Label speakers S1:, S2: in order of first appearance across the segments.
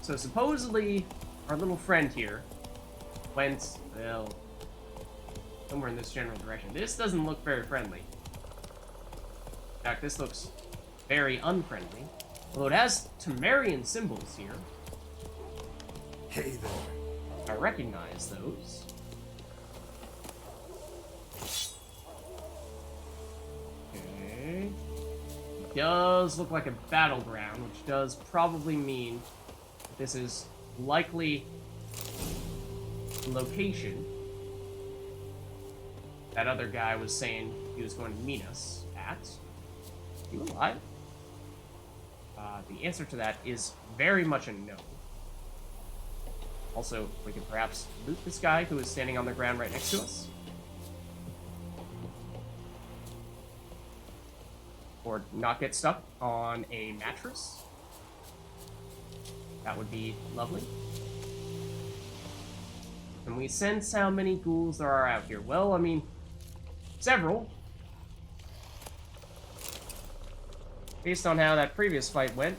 S1: So supposedly, our little friend here went, well, somewhere in this general direction. This doesn't look very friendly. In fact, this looks very unfriendly. Although it has Temerian symbols here.
S2: Hey there.
S1: I recognize those. Okay. It does look like a battleground, which does probably mean that this is likely the location that other guy was saying he was going to meet us at. You alive? The answer to that is very much a no. Also, we could perhaps loot this guy who is standing on the ground right next to us. Or not get stuck on a mattress. That would be lovely. Can we sense how many ghouls there are out here? Well, I mean, several. Based on how that previous fight went,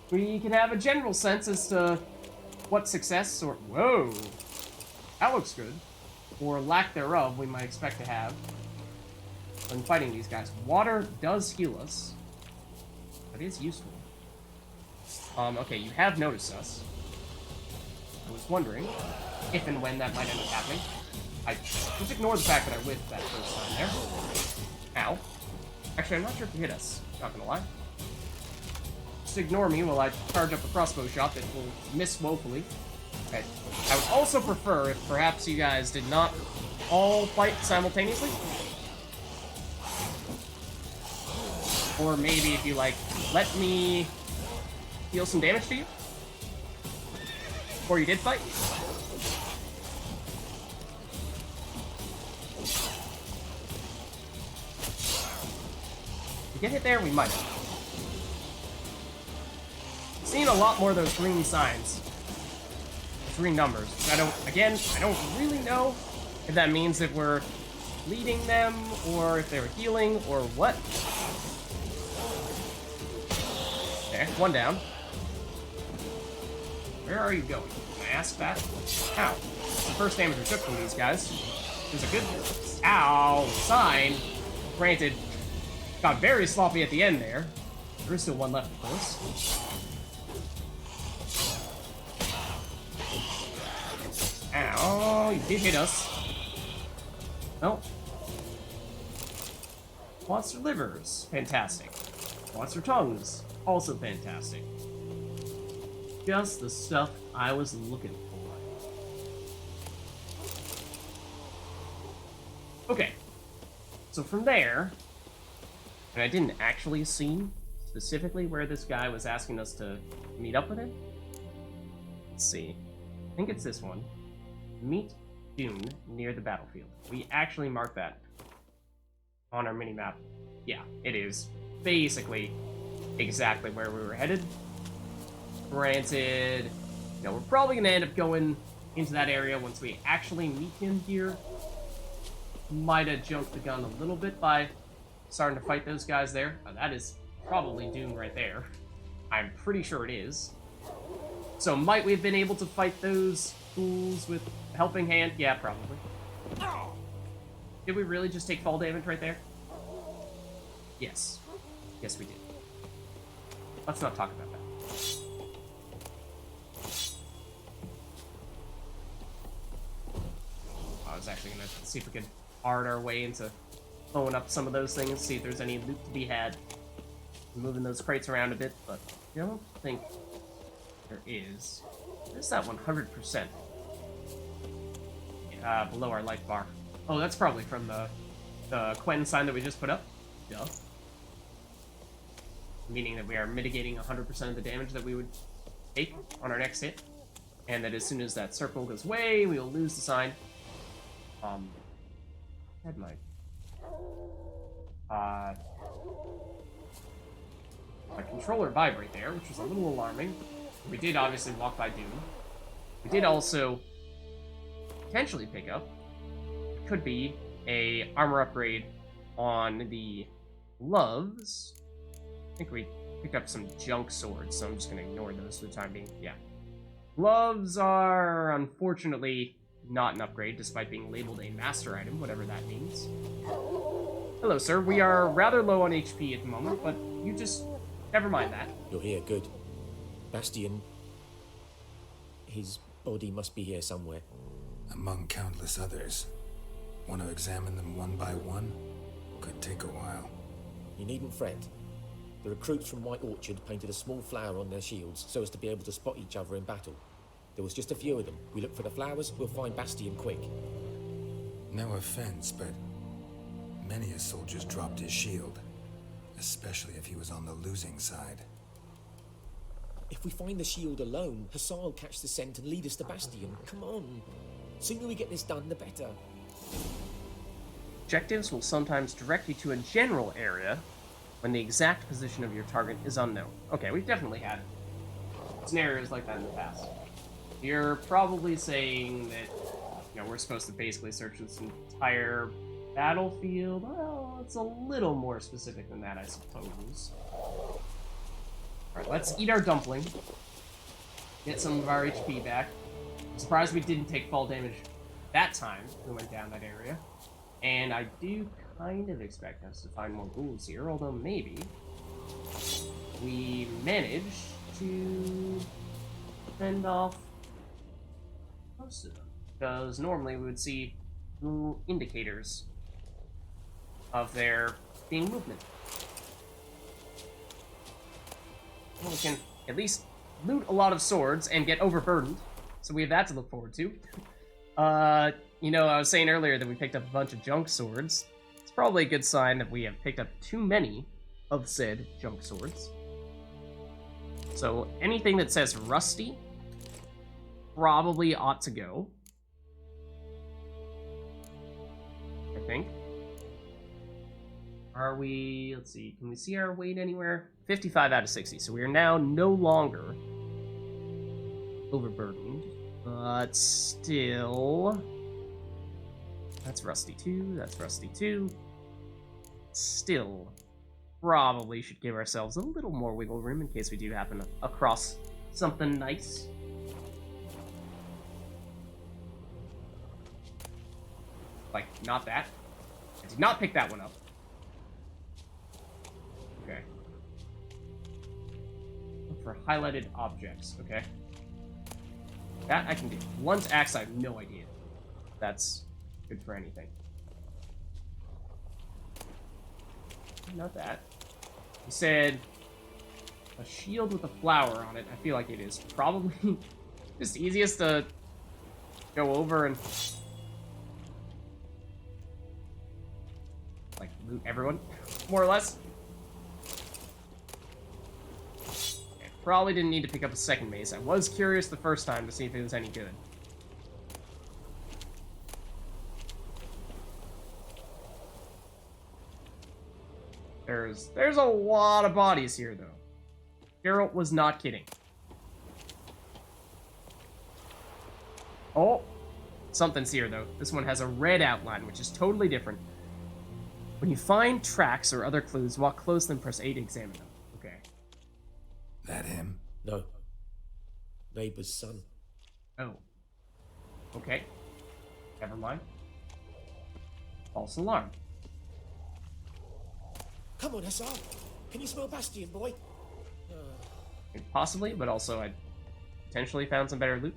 S1: we can have a general sense as to what success or... Whoa! That looks good. Or lack thereof we might expect to have when fighting these guys. Water does heal us. That is useful. Okay, you have noticed us. I was wondering if and when that might end up happening. I just ignore the fact that I whiffed that first time there. Ow. Actually, I'm not sure if you hit us. Not gonna lie. Just ignore me while I charge up a crossbow shot that will miss woefully. Okay. I would also prefer if perhaps you guys did not all fight simultaneously. Or maybe if you, like, let me deal some damage to you before you did fight. If we get hit there, we might have. Seen a lot more of those green signs. Those green numbers. I don't really know if that means that we're leading them, or if they were healing, or what. Okay, one down. Where are you going? Can I ask that? Ow. The first damage we took from these guys. There's a good... Ow! Sign. Granted, got very sloppy at the end there. There is still one left, of course. Ow, you did hit us. Well. Monster livers. Fantastic. Monster tongues. Also fantastic. Just the stuff I was looking for. Okay. So from there, and I didn't actually see specifically where this guy was asking us to meet up with him. Let's see. I think it's this one. Meet Dune near the battlefield. We actually marked that on our mini-map. Yeah, it is basically exactly where we were headed. Granted, you know, we're probably going to end up going into that area once we actually meet him here. Might have jumped the gun a little bit by starting to fight those guys there. That is probably Dune right there. I'm pretty sure it is. So might we have been able to fight those fools with a helping hand? Yeah, probably. Did we really just take fall damage right there? Yes. Yes, we did. Let's not talk about that. I was actually going to see if we could hard our way into blowing up some of those things, see if there's any loot to be had. Moving those crates around a bit, but I don't think there is. There's that 100%. Below our life bar. Oh, that's probably from the Quen sign that we just put up. Duh. Meaning that we are mitigating 100% of the damage that we would take on our next hit. And that as soon as that circle goes away, we will lose the sign. Head might. My controller vibrate there, which was a little alarming. We did obviously walk by Doom. We did also potentially pick up, could be a armor upgrade on the gloves. I think we picked up some junk swords, so I'm just gonna ignore those for the time being. Yeah. Gloves are unfortunately not an upgrade, despite being labeled a master item, whatever that means. Hello, sir. We are rather low on HP at the moment, but you just... never mind that.
S3: You're here, good. Bastion... his body must be here somewhere.
S2: Among countless others. Want to examine them one by one? Could take a while.
S3: You needn't fret. The recruits from White Orchard painted a small flower on their shields so as to be able to spot each other in battle. There was just a few of them. We look for the flowers, we'll find Bastion quick.
S2: No offense, but many a soldier's dropped his shield. Especially if he was on the losing side.
S3: If we find the shield alone, Hassan will catch the scent and lead us to Bastion. Come on. Sooner we get this done, the better.
S1: Objectives will sometimes direct you to a general area when the exact position of your target is unknown. Okay, we've definitely had scenarios like that in the past. You're probably saying that, you know, we're supposed to basically search this entire battlefield. Well, it's a little more specific than that, I suppose. Alright, let's eat our dumpling. Get some of our HP back. I'm surprised we didn't take fall damage that time we went down that area. And I do kind of expect us to find more ghouls here, although maybe we managed to fend off most of them. Because normally we would see little indicators of there being movement. Well, we can at least loot a lot of swords and get overburdened, so we have that to look forward to. You know, I was saying earlier that we picked up a bunch of junk swords. It's probably a good sign that we have picked up too many of said junk swords. So anything that says rusty probably ought to go, I think. Are we, let's see, can we see our weight anywhere? 55 out of 60, so we are now no longer overburdened, but still, that's rusty too, that's rusty too. Still, probably should give ourselves a little more wiggle room in case we do happen across something nice. Like, not that. I did not pick that one up. Okay. Look for highlighted objects. Okay. That I can do. Blunt axe, I have no idea. That's good for anything. Not that. He said a shield with a flower on it. I feel like it is probably just easiest to go over and like loot everyone, more or less. Okay, probably didn't need to pick up a second mace. I was curious the first time to see if it was any good. There's a lot of bodies here, though. Geralt was not kidding. Oh, something's here, though. This one has a red outline, which is totally different. When you find tracks or other clues, walk close and press A to examine them. Okay.
S2: That him?
S3: No. Neighbor's son.
S1: Oh. Okay. Never mind. False alarm.
S3: Come on, Hassan. Can you smell Bastion, boy?
S1: Possibly, but also I potentially found some better loot.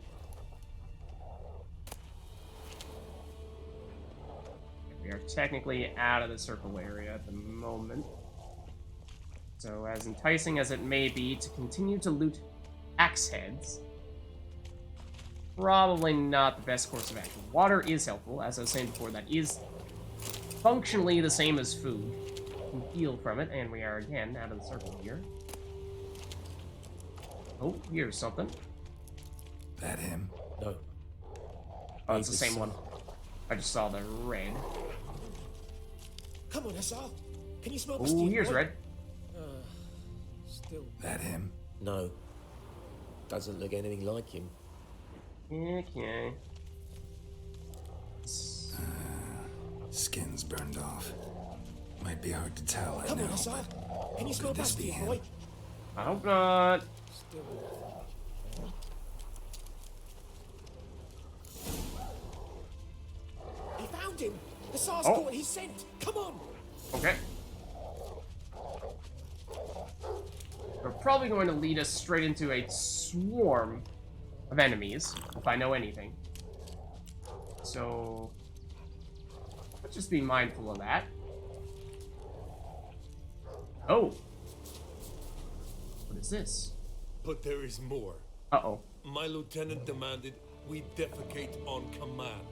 S1: We are technically out of the circle area at the moment. So as enticing as it may be to continue to loot axe heads, probably not the best course of action. Water is helpful, as I was saying before, that is functionally the same as food. Can heal from it, and we are again out of the circle here. Oh, here's something.
S2: That him?
S3: No.
S1: Oh, it's the same one. I just saw the red.
S3: Come on, Hassan. Can you smell
S1: Oh,
S3: Bastion,
S1: here's
S3: boy?
S1: red.
S3: Still.
S2: That him?
S3: No. Doesn't look anything like him.
S1: Okay.
S2: Skin's burned off. Might be hard to tell, I
S3: Come
S2: know,
S3: on, Hassan.
S2: but
S3: Can you smell
S2: could this be
S3: Bastion,
S2: him?
S3: boy?
S1: I hope not.
S3: He found him! The SARS
S1: Oh.
S3: caught what he sent! Come on!
S1: Okay. They're probably going to lead us straight into a swarm of enemies, if I know anything. So, let's just be mindful of that. Oh. What is this?
S4: But there is more.
S1: Uh-oh.
S4: My lieutenant demanded we defecate on command.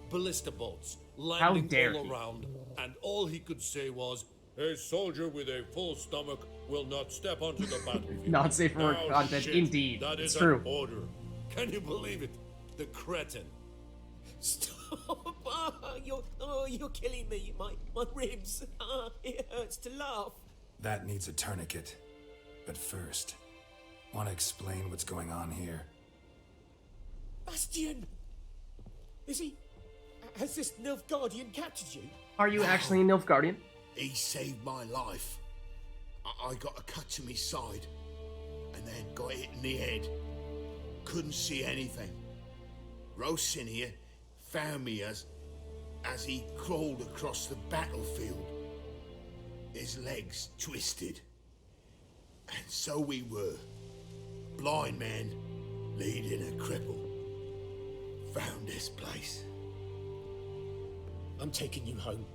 S4: Ballista bolts landing
S1: dare
S4: all
S1: he.
S4: around, and all he could say was, "A soldier with a full stomach will not step onto the battlefield."
S1: Not safe for work
S4: Now,
S1: content,
S4: shit,
S1: indeed.
S4: That
S1: It's
S4: is
S1: true.
S4: an order. Can you believe it? The cretin.
S3: Stop! You're killing me. My ribs. It hurts to laugh.
S2: That needs a tourniquet. But first, want to explain what's going on here?
S3: Bastion! Is he... Has this Nilfgaardian captured you?
S1: Are you actually a Nilfgaardian?
S5: He saved my life. I got a cut to my side, and then got hit in the head. Couldn't see anything. Rosinia found me as he crawled across the battlefield. His legs twisted. And so we were. Blind men leading a cripple. Found this place.
S3: I'm taking you home.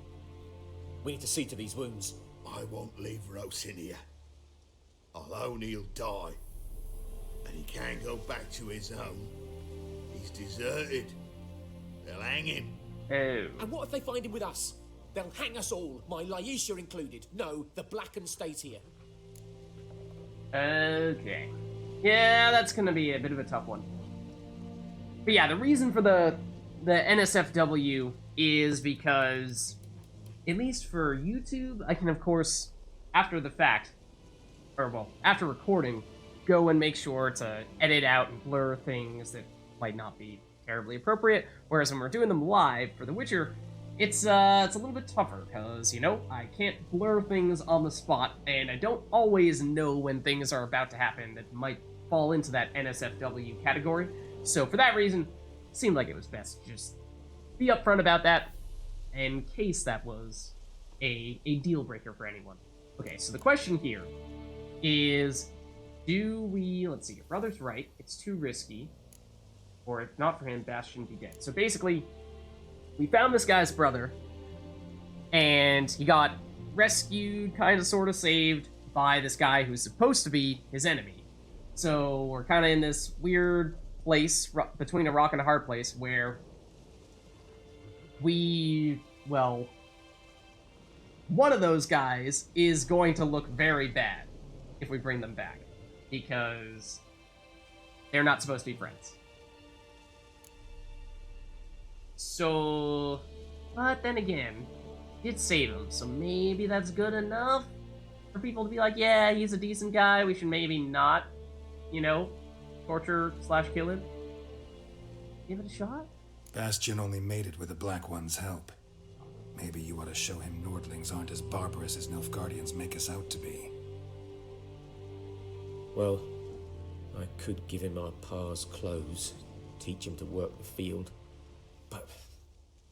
S3: We need to see to these wounds.
S5: I won't leave Rosinia. I'll own he'll die. And he can't go back to his own. He's deserted. They'll hang him.
S1: Oh.
S3: And what if they find him with us? They'll hang us all, my Laisha included. No, the Blackened stays here.
S1: Okay. Yeah, that's gonna be a bit of a tough one. But yeah, the reason for the NSFW is because, at least for YouTube, I can of course, after the fact, or well, after recording, go and make sure to edit out and blur things that might not be terribly appropriate. Whereas when we're doing them live for The Witcher, it's a little bit tougher because, you know, I can't blur things on the spot, and I don't always know when things are about to happen that might fall into that NSFW category. So for that reason, it seemed like it was best to just be upfront about that in case that was a deal breaker for anyone. Okay, so the question here is, do we, let's see, your brother's right, it's too risky, or if not for him, Bastion be dead. So basically, we found this guy's brother, and he got rescued, kind of, sort of saved by this guy who's supposed to be his enemy. So we're kind of in this weird place, between a rock and a hard place, where well, one of those guys is going to look very bad if we bring them back, because they're not supposed to be friends. So, but then again, did save him, so maybe that's good enough for people to be like, yeah, he's a decent guy, we should maybe not, you know, torture / kill him. Give it a shot?
S2: Bastion only made it with the Black One's help. Maybe you ought to show him Nordlings aren't as barbarous as Nilfgaardians make us out to be.
S3: Well, I could give him our pa's clothes, teach him to work the field. But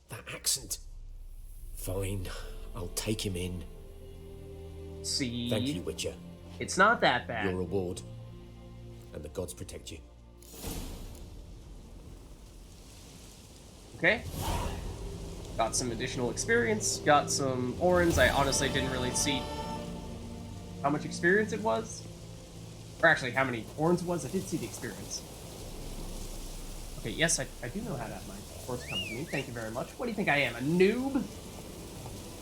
S3: that accent... Fine, I'll take him in.
S1: See?
S3: Thank you, Witcher.
S1: It's not that bad.
S3: Your reward. And the gods protect you.
S1: Okay. Got some additional experience, got some orans. I honestly didn't really see how much experience it was. Or actually, how many orans it was. I did see the experience. Okay, yes, I do know how to have my horse come to me. Thank you very much. What do you think I am, a noob?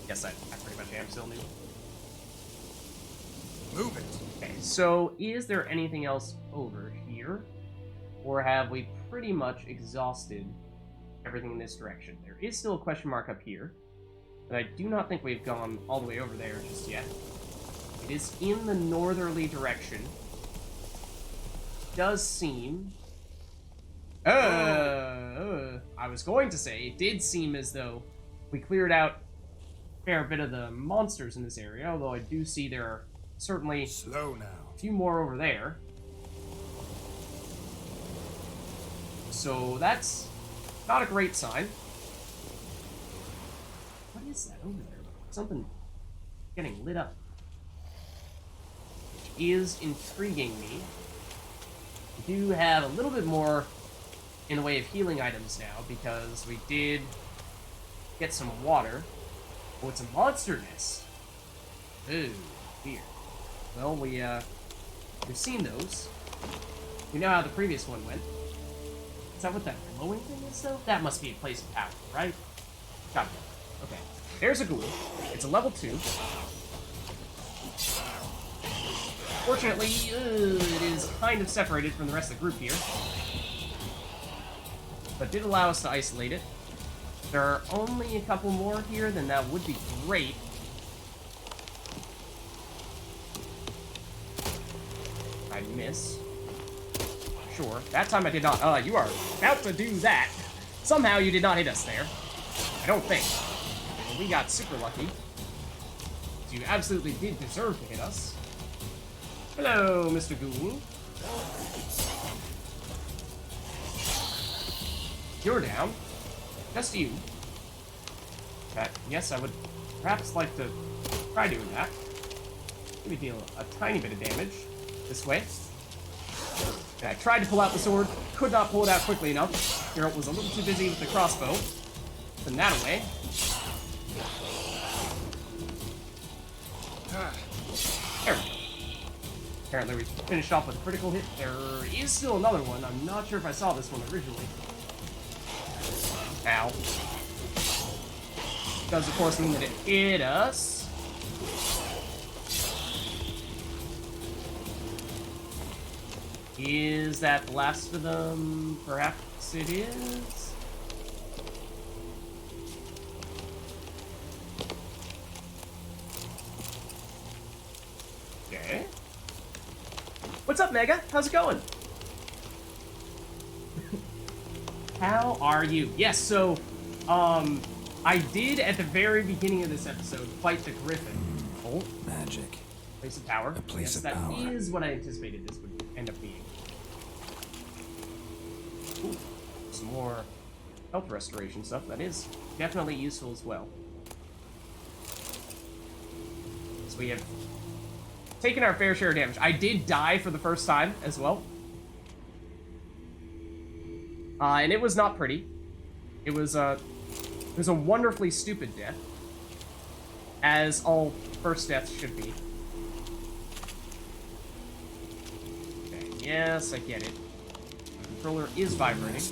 S1: Yes, I pretty much am still a noob.
S2: Move it!
S1: Okay, so is there anything else over here? Or have we pretty much exhausted everything in this direction? There is still a question mark up here, but I do not think we've gone all the way over there just yet. It is in the northerly direction. Does seem... I was going to say, it did seem as though we cleared out a fair bit of the monsters in this area, although I do see there are certainly...
S2: Slow now.
S1: a few more over there. So that's not a great sign. What is that over there? Something getting lit up. Which is intriguing me. We do have a little bit more in the way of healing items now, because we did get some water. Oh, it's a monster nest. Ooh, dear. Well, we've seen those. We know how the previous one went. Is that what that glowing thing is, though? That must be a place of power, right? Got it. Okay. There's a ghoul. It's a level 2. Fortunately, it is kind of separated from the rest of the group here. But did allow us to isolate it. If there are only a couple more here, then that would be great. I miss. Sure. That time I did not. You are about to do that. Somehow you did not hit us there. I don't think. Well, we got super lucky. You absolutely did deserve to hit us. Hello, Mr. Ghoul. You're down. Just you. But yes, I would perhaps like to try doing that. Maybe deal a tiny bit of damage this way. And I tried to pull out the sword, could not pull it out quickly enough. Geralt was a little too busy with the crossbow. Send that away. There we go. Apparently we finished off with a critical hit. There is still another one. I'm not sure if I saw this one originally. Ow. Does of course mean that it hit us. Is that the last of them? Perhaps it is. Okay. What's up, Mega? How's it going? How are you? Yes, so, I did, at the very beginning of this episode, fight the Griffin. Oh.
S2: Magic.
S1: Place of power.
S2: A place of
S1: that
S2: power.
S1: That is what I anticipated this would end up being. Ooh, some more health restoration stuff. That is definitely useful as well. So we have taken our fair share of damage. I did die for the first time as well. And it was not pretty. It was a wonderfully stupid death. As all first deaths should be. Okay, yes, I get it. The controller is vibrating.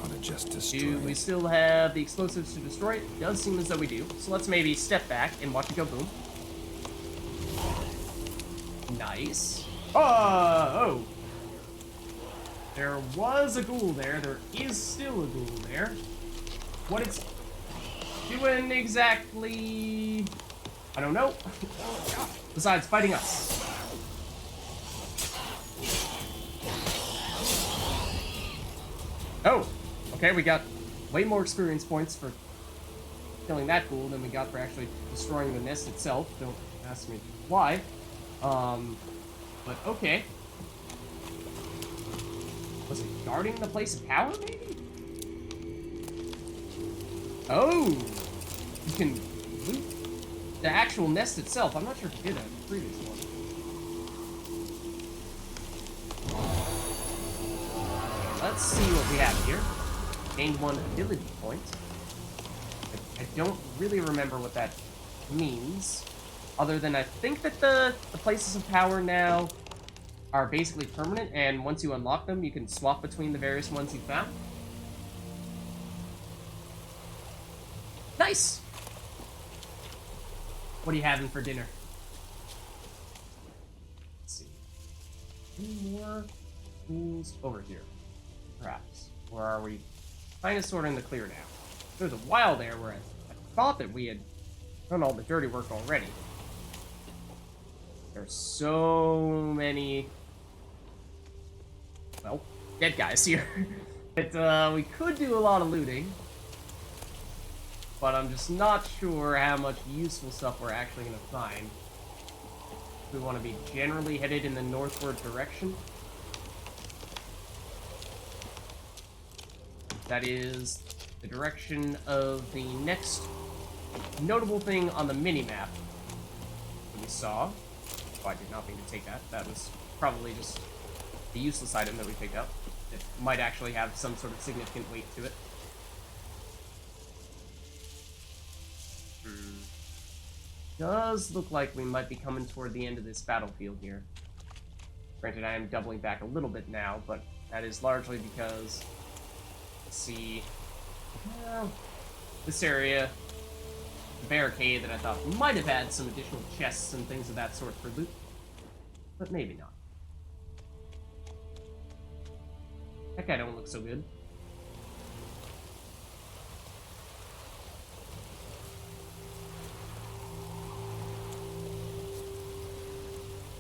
S2: Ought to just destroy
S1: Do we
S2: it.
S1: still have the explosives to destroy it? It does seem as though we do. So let's maybe step back and watch it go boom. Nice. Oh! There was a ghoul there. There is still a ghoul there. What it's doing exactly, I don't know. Besides fighting us. Oh! Okay, we got way more experience points for killing that ghoul than we got for actually destroying the nest itself. Don't ask me why. But okay. Was it guarding the place of power, maybe? Oh! You can loot the actual nest itself. I'm not sure if you did that in the previous one. Let's see what we have here. Gained 1 ability point. I don't really remember what that means. Other than I think that the places of power now are basically permanent, and once you unlock them, you can swap between the various ones you found. Nice! What are you having for dinner? Let's see. Any more tools over here? Perhaps. Or are we kind of sort of in the clear now? There was a while there where I thought that we had done all the dirty work already. There's so many, well, dead guys here. But we could do a lot of looting. But I'm just not sure how much useful stuff we're actually going to find. We want to be generally headed in the northward direction. That is the direction of the next notable thing on the minimap that we saw. Oh, I did not mean to take that. That was probably just a useless item that we picked up. It might actually have some sort of significant weight to it. Does look like we might be coming toward the end of this battlefield here. Granted, I am doubling back a little bit now, but that is largely because, let's see, well, this area, the barricade that I thought might have had some additional chests and things of that sort for loot, but maybe not. That guy don't look so good.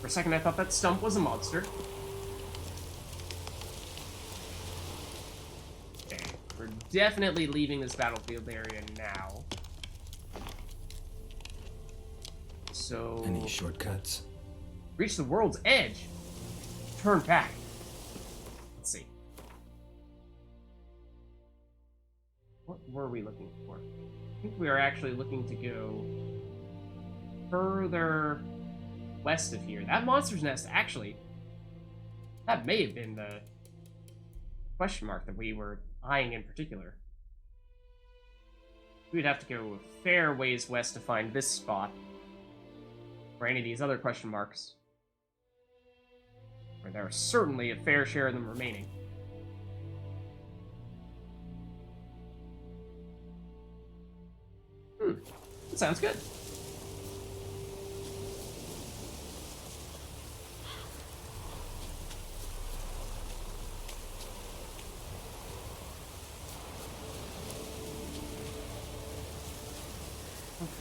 S1: For a second, I thought that stump was a monster. Okay, we're definitely leaving this battlefield area now. So...
S2: Any shortcuts?
S1: Reach the world's edge. Turn back. Let's see. What were we looking for? I think we are actually looking to go further west of here. That monster's nest, actually, that may have been the question mark that we were eyeing in particular. We'd have to go a fair ways west to find this spot, or any of these other question marks, where there are certainly a fair share of them remaining. That sounds good.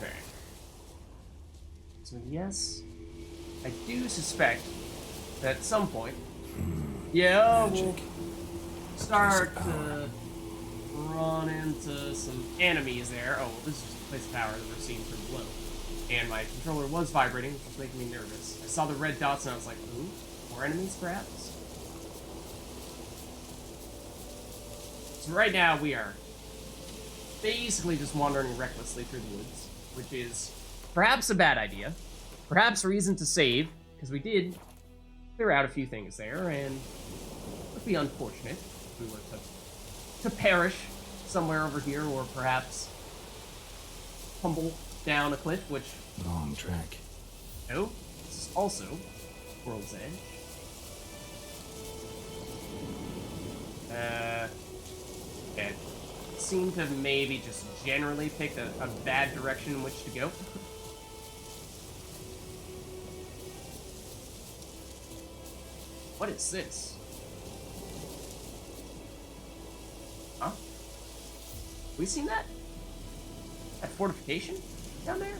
S1: Okay. So yes, I do suspect that at some point, yeah, we'll
S2: Magic.
S1: start to run into some enemies there. Oh, well, this is just a place of power that we're seeing from below. And my controller was vibrating, which was making me nervous. I saw the red dots and I was like, ooh, more enemies perhaps? So right now we are basically just wandering recklessly through the woods, which is perhaps a bad idea, perhaps a reason to save, because we did clear out a few things there, and it would be unfortunate if we were to perish somewhere over here, or perhaps tumble down a cliff, which...
S2: Long trek.
S1: No, this is also World's Edge. Okay. Seem to have maybe just generally picked a bad direction in which to go. What is this? Huh? We seen that? That fortification down there?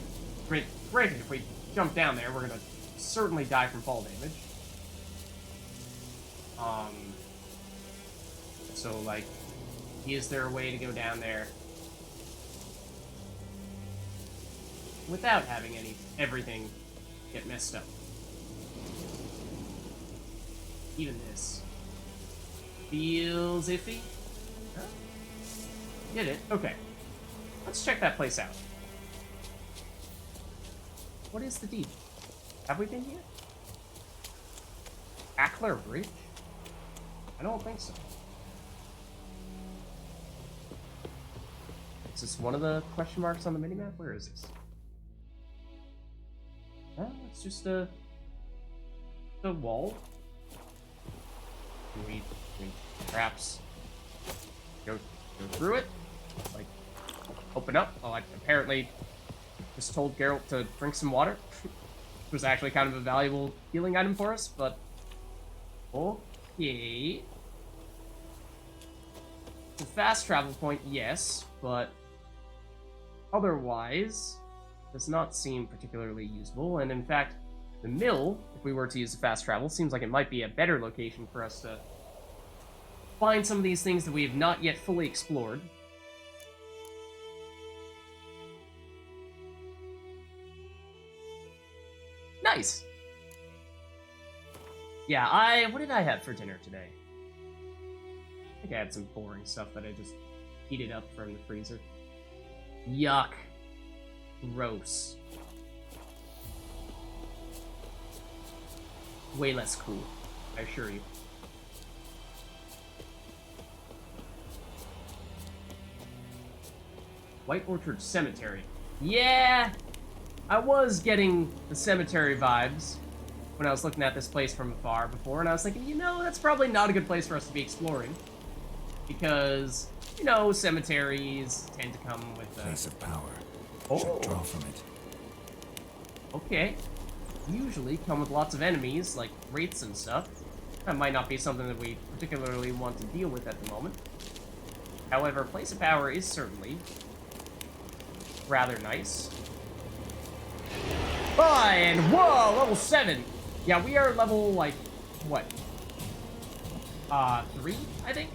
S1: Granted, if we jump down there, we're gonna certainly die from fall damage. So, like, is there a way to go down there without having everything get messed up? Even this feels iffy. Huh? Get it? Okay. Let's check that place out. What is the deed? Have we been here? Ackler Bridge? I don't think so. Is this one of the question marks on the minimap? Where is this? Oh, it's just a wall. Can we perhaps go through it? Like, open up? Oh, I apparently just told Geralt to drink some water. Which was actually kind of a valuable healing item for us, but... okay. It's a fast travel point, yes, but... otherwise, does not seem particularly usable, and in fact, the mill, if we were to use the fast travel, seems like it might be a better location for us to find some of these things that we have not yet fully explored. Nice! Yeah, what did I have for dinner today? I think I had some boring stuff that I just heated up from the freezer. Yuck. Gross. Way less cool, I assure you. White Orchard Cemetery. Yeah! I was getting the cemetery vibes when I was looking at this place from afar before, and I was thinking, you know, that's probably not a good place for us to be exploring. Because, you know, cemeteries tend to come with
S2: Place of power.
S1: Oh.
S2: Should draw from it.
S1: Okay. Usually come with lots of enemies, like wraiths and stuff. That might not be something that we particularly want to deal with at the moment. However, Place of Power is certainly rather nice. And whoa, level 7! Yeah, we are level, like, what? 3, I think?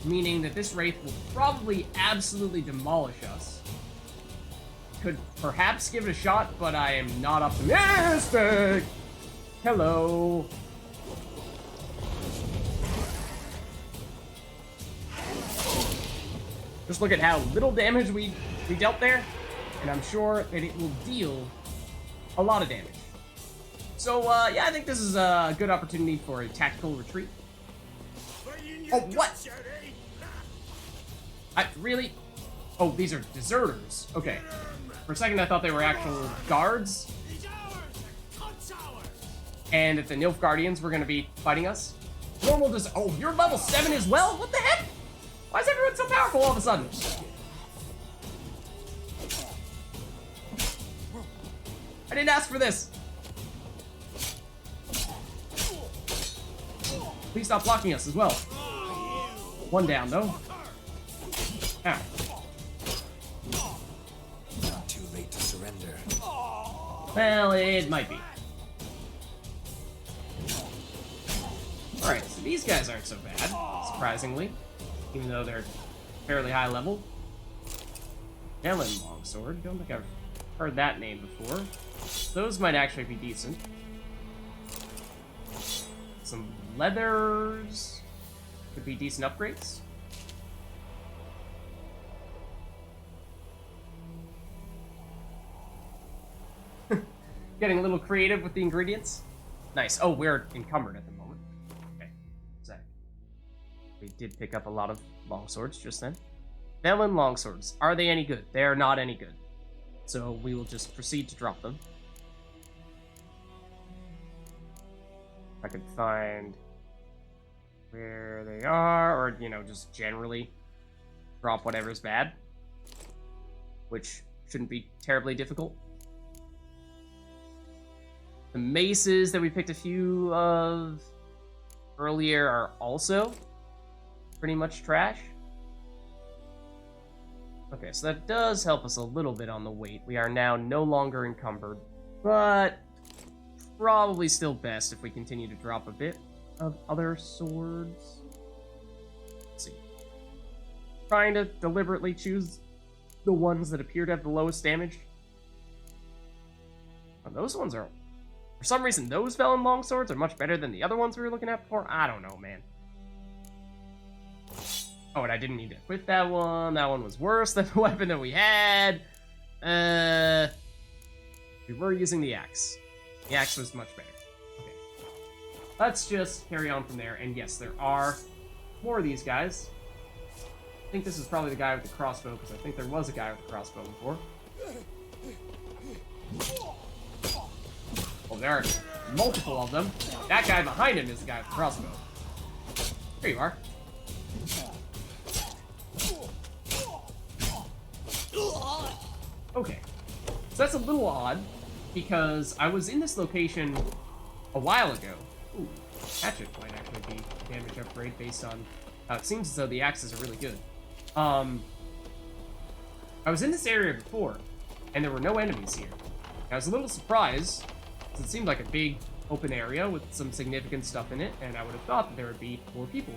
S1: Meaning that this wraith will probably absolutely demolish us. Could perhaps give it a shot, but I am not optimistic! Hello! Just look at how little damage we dealt there, and I'm sure that it will deal a lot of damage. So, yeah, I think this is a good opportunity for a tactical retreat. Oh, what? Really? Oh, these are deserters. Okay. For a second, I thought they were actual guards. And if the Nilfgaardians were going to be fighting us. Normal oh, you're level 7 as well? What the heck? Why is everyone so powerful all of a sudden? I didn't ask for this. Please stop blocking us as well. One down, though. Ow.
S2: Not too late to surrender.
S1: Well, it might be. Alright, so these guys aren't so bad, surprisingly. Even though they're fairly high level. Ellen Longsword. Don't think I've heard that name before. Those might actually be decent. Some leathers could be decent upgrades. Getting a little creative with the ingredients. Nice. Oh, we're encumbered at the moment. Okay. Zach. We did pick up a lot of longswords just then. Velen longswords. Are they any good? They are not any good. So we will just proceed to drop them. I could find where they are, or, you know, just generally drop whatever's bad. Which shouldn't be terribly difficult. The maces that we picked a few of earlier are also pretty much trash. Okay, so that does help us a little bit on the weight. We are now no longer encumbered, but probably still best if we continue to drop a bit of other swords. Let's see. Trying to deliberately choose the ones that appear to have the lowest damage. Oh, those ones are... For some reason, those Velen longswords are much better than the other ones we were looking at before. I don't know, man. Oh, and I didn't need to equip that one. That one was worse than the weapon that we had. We were using the axe. The axe was much better. Okay. Let's just carry on from there. And yes, there are more of these guys. I think this is probably the guy with the crossbow, because I think there was a guy with the crossbow before. Well, there are multiple of them. That guy behind him is the guy with the crossbow. There you are. Okay. So that's a little odd, because I was in this location a while ago. Ooh, hatchet might actually be a damage upgrade based on... it seems as though the axes are really good. I was in this area before, and there were no enemies here. I was a little surprised, because it seemed like a big open area with some significant stuff in it, and I would have thought that there would be more people.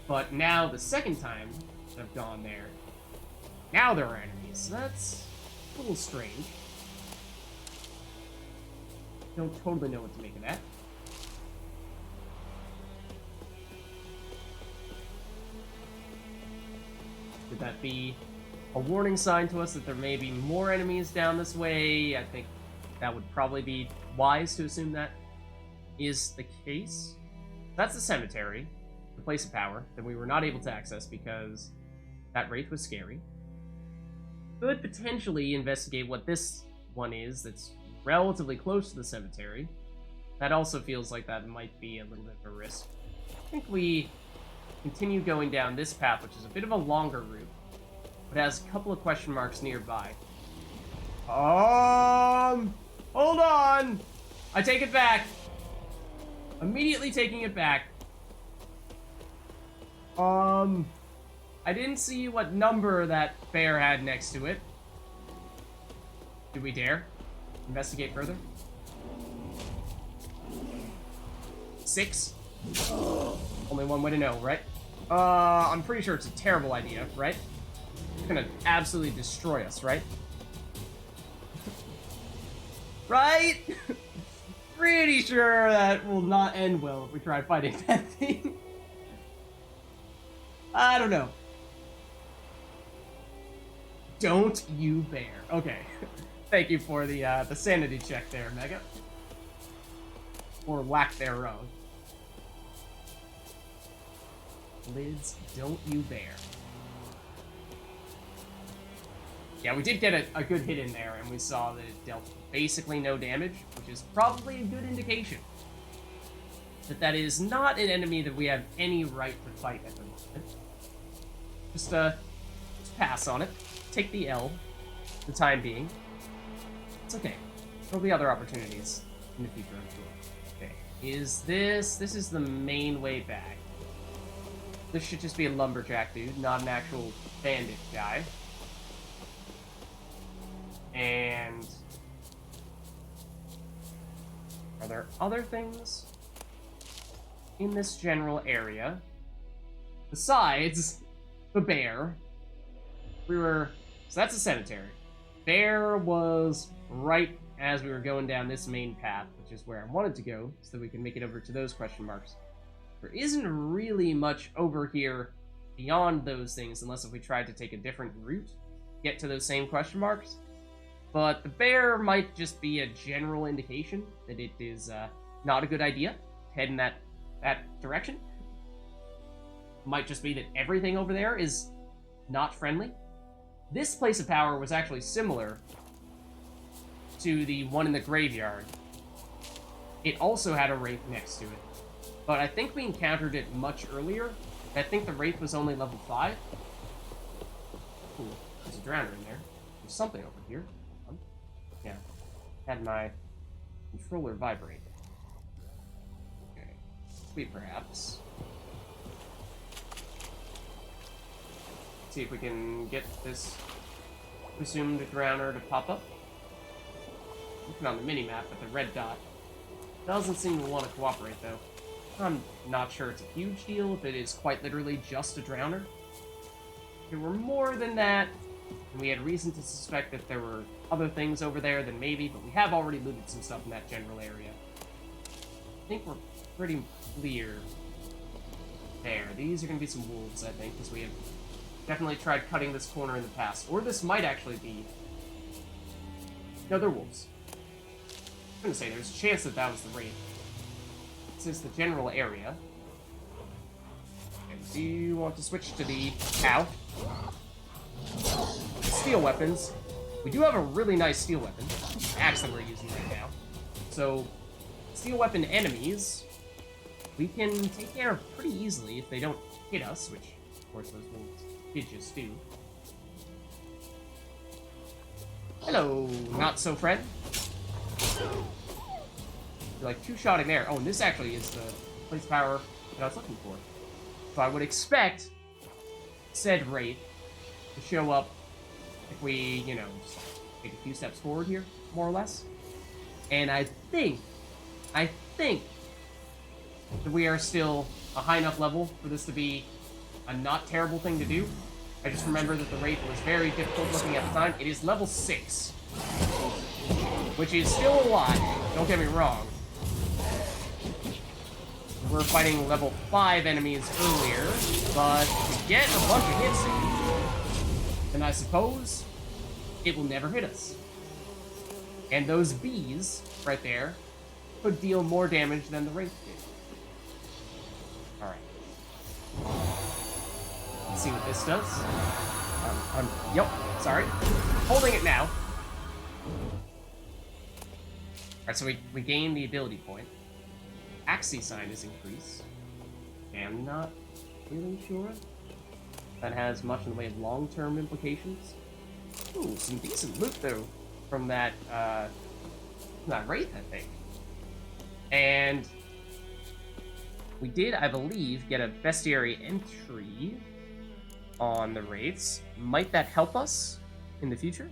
S1: But now, the second time that I've gone there, now there are enemies. That's a little strange. Don't totally know what to make of that. Would that be a warning sign to us that there may be more enemies down this way? I think that would probably be wise to assume that is the case. That's the cemetery, the place of power, that we were not able to access because that wraith was scary. Could potentially investigate what this one is that's relatively close to the cemetery. That also feels like that might be a little bit of a risk. I think we continue going down this path, which is a bit of a longer route, but has a couple of question marks nearby. Hold on! I take it back. Immediately taking it back. I didn't see what number that bear had next to it. Do we dare investigate further? 6? Only one way to know, right? I'm pretty sure it's a terrible idea, right? It's gonna absolutely destroy us, right? Right? Pretty sure that will not end well if we try fighting that thing. I don't know. Don't you bear. Okay. Thank you for the sanity check there, Mega. Or lack thereof. Lids, don't you bear. Yeah, we did get a good hit in there, and we saw that it dealt basically no damage, which is probably a good indication that that is not an enemy that we have any right to fight at the moment. Just pass on it. Take the L for the time being. It's okay. There'll be other opportunities in the future, I'm sure. Okay. This is the main way back. This should just be a lumberjack dude, not an actual bandit guy. And are there other things in this general area besides the bear? So that's a cemetery. Bear was right as we were going down this main path, which is where I wanted to go, so that we can make it over to those question marks. There isn't really much over here beyond those things, unless if we tried to take a different route, get to those same question marks. But the bear might just be a general indication that it is not a good idea to head in that direction. Might just be that everything over there is not friendly. This place of power was actually similar to the one in the graveyard. It also had a wraith next to it. But I think we encountered it much earlier. I think the wraith was only level 5. Ooh, there's a drowner in there. There's something over here. Yeah. Had my controller vibrate. Okay. Sweet, perhaps. See if we can get this presumed drowner to pop up. Looking on the mini-map at the red dot. Doesn't seem to want to cooperate, though. I'm not sure it's a huge deal if it is quite literally just a drowner. If there were more than that, and we had reason to suspect that there were other things over there, then maybe, but we have already looted some stuff in that general area. I think we're pretty clear there. These are going to be some wolves, I think, because we have definitely tried cutting this corner in the past. Or this might actually be... No, they're wolves. I'm going to say there's a chance that that was the raid. This is the general area. And do you want to switch to the cow? Steel weapons. We do have a really nice steel weapon. Axe that we're using right now. So, steel weapon enemies, we can take care of pretty easily if they don't hit us, which, of course, those wolves did just do. Hello, not-so-friend. You're like two-shotting there. Oh, and this actually is the place of power that I was looking for. So I would expect said wraith to show up if we, you know, just take a few steps forward here, more or less. And I think that we are still a high enough level for this to be a not terrible thing to do. I just remember that the wraith was very difficult looking at the time. It is level 6, which is still a lot, don't get me wrong. We were fighting level 5 enemies earlier, but to get a bunch of hits in, then I suppose it will never hit us. And those bees right there could deal more damage than the Wraith did. Alright. Let's see what this does. Yep, sorry. Holding it now. Alright, so we gain the ability point. Axii sign is increased. I'm not really sure that has much in the way of long-term implications. Ooh, some decent loot though from that Wraith, I think. And we did, I believe, get a bestiary entry on the Wraiths. Might that help us in the future?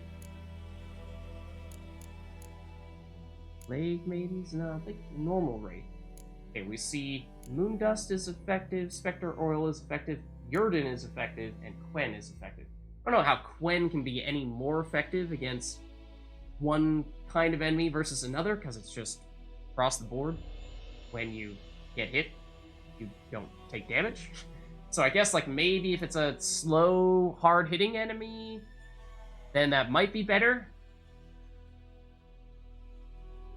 S1: Plague Maidens? No, I think normal Wraith. Okay, we see Moondust is effective, Spectre Oil is effective, Yurden is effective, and Quen is effective. I don't know how Quen can be any more effective against one kind of enemy versus another, because it's just across the board. When you get hit, you don't take damage. So I guess, like, maybe if it's a slow, hard-hitting enemy, then that might be better.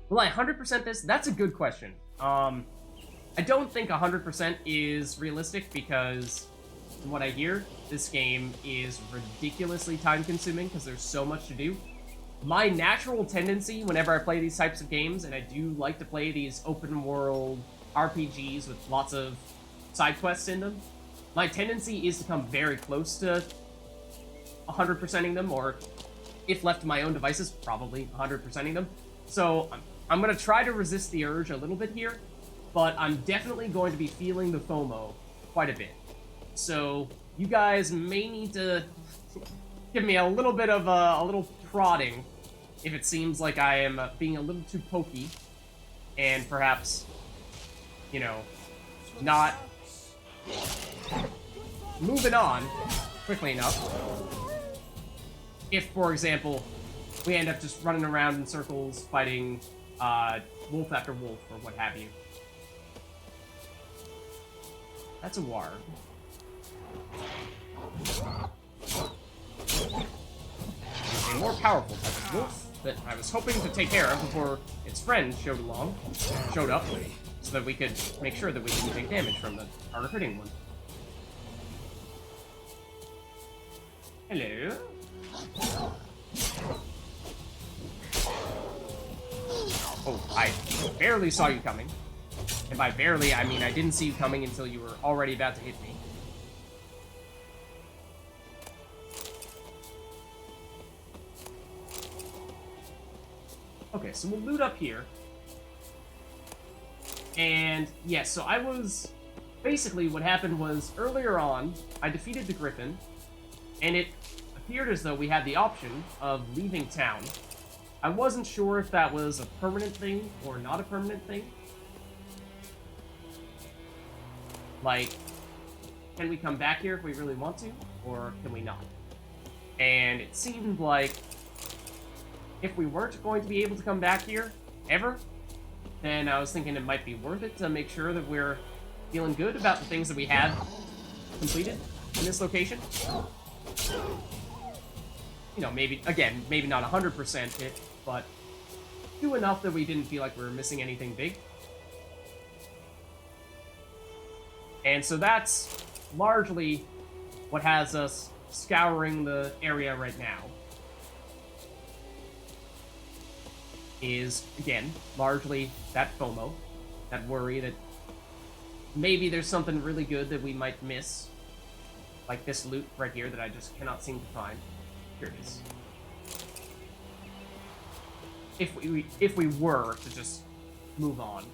S1: Will I 100% this? That's a good question. I don't think 100% is realistic because, from what I hear, this game is ridiculously time-consuming because there's so much to do. My natural tendency whenever I play these types of games, and I do like to play these open-world RPGs with lots of side quests in them, my tendency is to come very close to 100%ing them, or if left to my own devices, probably 100%ing them. So I'm going to try to resist the urge a little bit here, but I'm definitely going to be feeling the FOMO quite a bit. So you guys may need to give me a little bit of a little prodding if it seems like I am being a little too pokey and perhaps, you know, not moving on quickly enough. If, for example, we end up just running around in circles fighting wolf after wolf or what have you. That's a warg. A more powerful type of wolf that I was hoping to take care of before its friend showed up, so that we could make sure that we didn't take damage from the harder hitting one. Hello? Oh, I barely saw you coming. And by barely, I mean I didn't see you coming until you were already about to hit me. Okay, so we'll loot up here. And, yeah, so I was... Basically, what happened was, earlier on, I defeated the Griffin, and it appeared as though we had the option of leaving town. I wasn't sure if that was a permanent thing or not a permanent thing. Like, can we come back here if we really want to, or can we not? And it seemed like if we weren't going to be able to come back here, ever, then I was thinking it might be worth it to make sure that we're feeling good about the things that we have completed in this location. You know, maybe, again, maybe not 100% it, but do enough that we didn't feel like we were missing anything big. And so that's largely what has us scouring the area right now. Is, again, largely that FOMO, that worry that maybe there's something really good that we might miss. Like this loot right here that I just cannot seem to find. Here it is. If we were to just move on.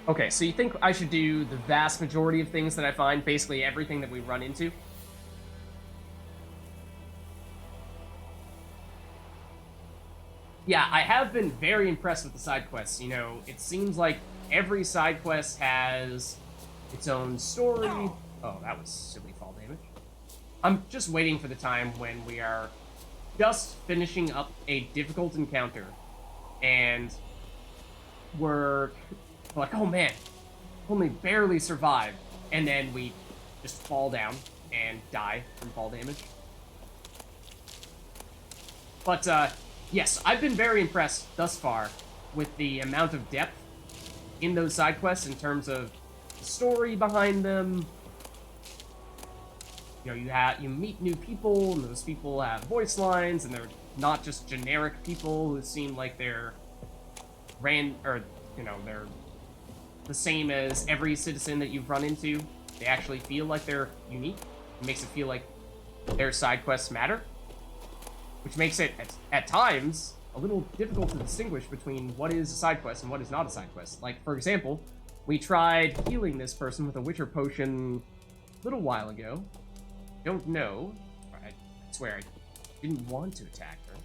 S1: Okay, so you think I should do the vast majority of things that I find, basically everything that we run into? Yeah, I have been very impressed with the side quests. You know, it seems like every side quest has its own story. Oh, that was silly fall damage. I'm just waiting for the time when we are just finishing up a difficult encounter, and we're like, oh man, only barely survived, and then we just fall down and die from fall damage. But, yes, I've been very impressed thus far with the amount of depth in those side quests in terms of the story behind them. You know, you meet new people, and those people have voice lines, and they're not just generic people who seem like they're they're the same as every citizen that you've run into. They actually feel like they're unique. It makes it feel like their side quests matter, which makes it, at times, a little difficult to distinguish between what is a side quest and what is not a side quest. Like, for example, we tried healing this person with a Witcher potion a little while ago. Don't know. I swear, I didn't want to attack her.